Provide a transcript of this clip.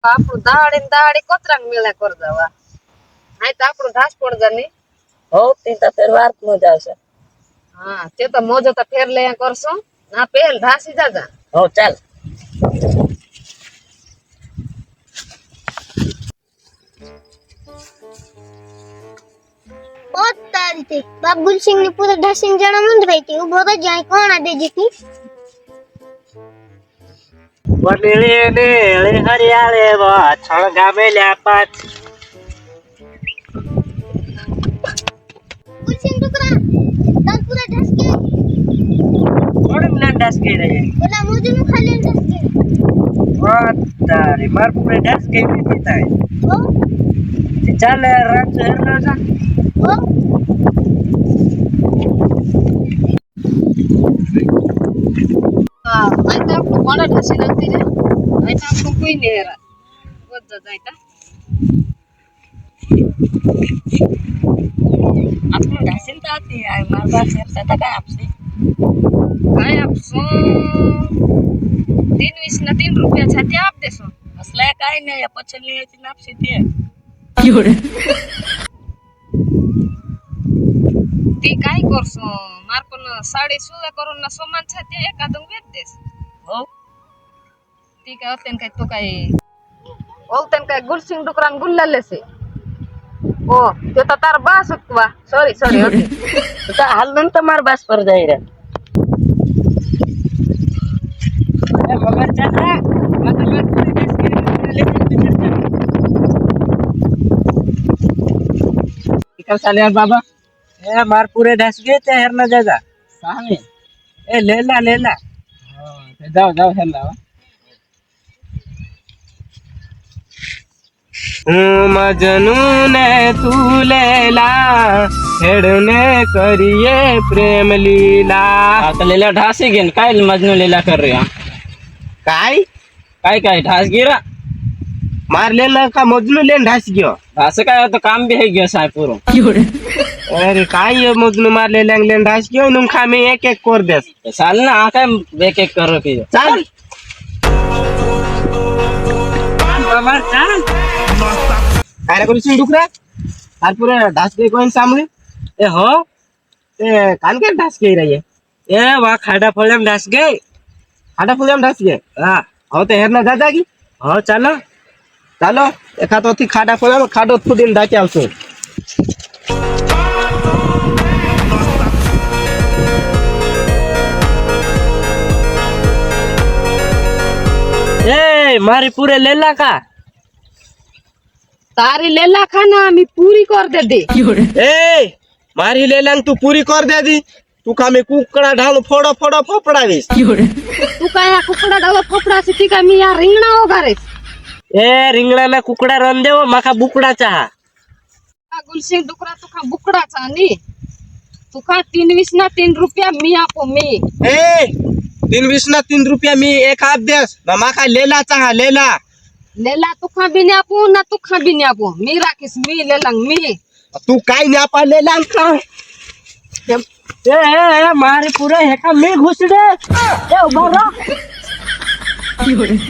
આપણું દાડી ને દાડી કોતરાંગ મેળા કર દેવા આ તો આપણું ઢાસ પડ જાની હો તે તો ફેર વાત મજા આવશે હા તે તો મોજો તો ફેર લે કરશો ના પેલ ઢાસી જાજા હો ચાલ बहुत तारी थी बाबुल सिंह ने पूरा 10 सिंह जना मंद रही थी वो बोला जाए कौन आ दे जीती વડેલે ને હરિયાળે વાછળ ગામેલ્યા પાછ बाबुल सिंह टुकड़ा तार पूरा 10 के કોણ ના ડાસ કે રહે बोला मुझे नु खाली 10 के વાત તારી માર પૂરે ડાસ કે નહીં થાય ओ ચાલ રાત હેરનો જા ओ હા આ તો આપણું કોણ ઢાસી નાખતી છે આ તો આપણું કોઈ નહીં હેરા વધ જાય તા આપણું ડાસીન તો હતી આ માર પાસે હતા કાય આપશે કાંઈ આપશો 3 ના 3 રૂપિયા છાતી આપ દેશો અસલે કાઈ નહીં પછી લેતી નાપસી તે તે કાંઈ કરશો માર પણ 16.5 કરોડના સામાન છે તે એકાદું વેચ દેશ હો તે કાંઈ અત્યારે કાંઈ તો કાંઈ ઓલતન કાંઈ ગુલસિંગ ડુકરાન ગુલ્લા લેશે ઓ તે તો તાર બાસ ઉતવા સોરી ઓકે તો હાલ નન તમાર બાસ પર જાય રે એ મગર ચાચા મત મત ડાસ કે निकल साले यार बाबा ए मार पूरे ढस गए ते हेर ना जाजा सामने ए लेला हां जाओ हेला मजनू ने तू लेला हेडने करिए प्रेम लीला तो लेला ढासी गेन काय मजनू लेला कर रहे हैं काय ढास गिरा मार लेला का मजनू लेन ढास गयो ढास काय तो काम भी है गयो साय पूरो अरे काय ये मजनू मार लेन ढास गयो नुम खा में एक एक कर देस साल ना आ काय एक एक करो के चल बाबा चल काय रे कोणी डुकरा आर पूरे ढास के कोइन सामने ए हो ए कान के ढास के रही है ए वा खाडा फळेम ढास गए हां हो तो हेर ना दादा की हो ચાલો એકાતો થી ખાડા ફોડ્યો ખાડો ફૂડીને ડાકે આવશે ए मारी पूरे लेला का તારી લેલા ખાના અમે પૂરી કર દે દે ए मारी लेलांग तू पूरी कर दे दी तू कामे कुकड़ा ढाल फोड़ो फोपड़ावीस તું કાંઈ આ કુકડા ડાલો ફફડા સીધી કામી આ રીંગણા ઓગારે ए रिंगणा ना कुकड़ा रन देव माका बुकड़ा चाहा આ ગુલસિંગ ડુકરા તુખા બુકડા ચાની તુખા 3 ના 3 રૂપિયા મી આપો મી ए 3 ना 3 रुपया मी एक आप देस ना माका लेला चाहा लेला લેલા તુખા બી ને આપું ના તુખા બી ને આપું મી રાખીશ મી લેલાંગ મી तू काय ने आपा लेला का ए मारी पूरे हेका मी घुस दे ए उभा रह